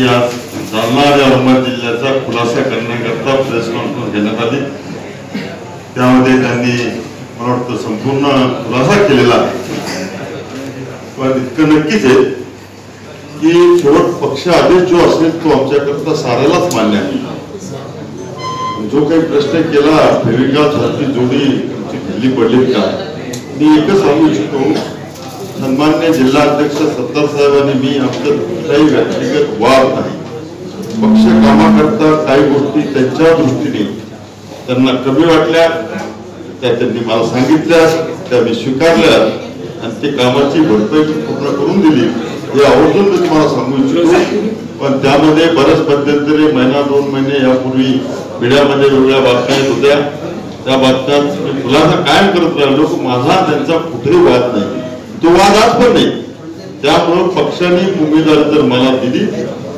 माझी आज जालना आणि औरंगाबाद जिल्ह्याचा खुलासा करण्याकरता प्रेस कॉन्फरन्स घेण्यात आली। त्यामध्ये त्यांनी मला वाटतं संपूर्ण खुलासा केलेला आहे। पण इतकं नक्कीच आहे की शेवट पक्ष आदेश जो असेल तो आमच्याकरता साऱ्यालाच मान्य आहे। जो काही प्रश्न केला फेविकॉल सारखी जोडी ढिली पडली का, मी एकच सांगू इच्छितो, सन्मान्य जिल्हाध्यक्ष सत्तार साहेबांनी मी आमचं कुठलाही व्यक्तिगत वाद नाही। पक्ष कामाकरता काही गोष्टी त्यांच्या दृष्टीने त्यांना कमी वाटल्या त्या त्यांनी मला सांगितल्या, त्या मी स्वीकारल्या आणि ते कामाची भरपाई पूर्ण करून दिली हे आवर्जून मी तुम्हाला सांगू इच्छितो। पण त्यामध्ये बरेच मध्यंतरी महिना 2 महिने यापूर्वी मीडियामध्ये वेगवेगळ्या बातम्या येत होत्या। त्या बातम्यात मी खुलासा कायम करत राहिलो की माझा त्यांचा कुठेही वाद नाही, तो वाद आज पण नाही। त्यामुळे पक्षाने उमेदवारी जर मला दिली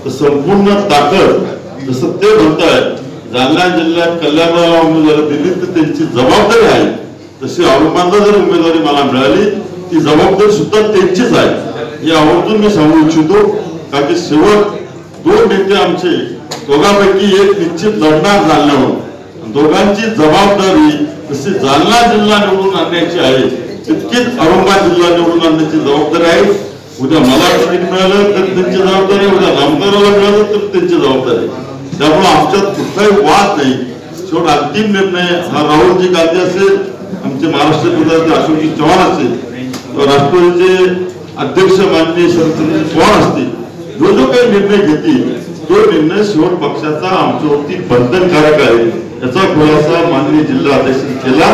तर संपूर्ण ताकद, जसं ते म्हणतायत जालना जिल्ह्यात कल्याणला उमेदवारी दिली तर त्यांची जबाबदारी आहे, तशी औरंगाबादला जर उमेदवारी मला मिळाली ती जबाबदारी सुद्धा त्यांचीच आहे हे आवर्जून मी सांगू इच्छितो। का की शेवट 2 नेते आमचे दोघांपैकी एक निश्चित लढणार जालन्यावर, दोघांची जबाबदारी जशी जालना जिल्हा निवडून आणण्याची आहे तितकीच औरंगाबाद जिल्हा निवडून आणण्याची जबाबदारी आहे। उद्या मला तिकीट मिळालं तर त्यांची जबाबदारी, उद्या नामदाराला मिळालं तर त्यांची जबाबदारी। त्यामुळे आमच्यात कुठलाही वाद नाही। शेवट अंतिम निर्णय हा राहुलजी गांधी असेल, आमचे महाराष्ट्र प्रधान अशोकजी चव्हाण असेल, राष्ट्रवादीचे अध्यक्ष माननीय शरद पवार असतील, जो काही निर्णय घेतील तो निर्णय शेवट पक्षाचा आमच्यावरती बंधनकारक आहे याचा खुलासा माननीय जिल्हा अध्यक्षांनी केला।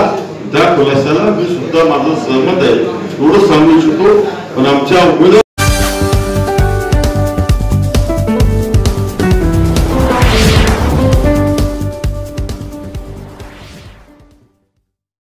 त्या खुलासाला मी सुद्धा माझं सहमत आहे एवढं सांगू इच्छितो। पण आमच्या उमेदवार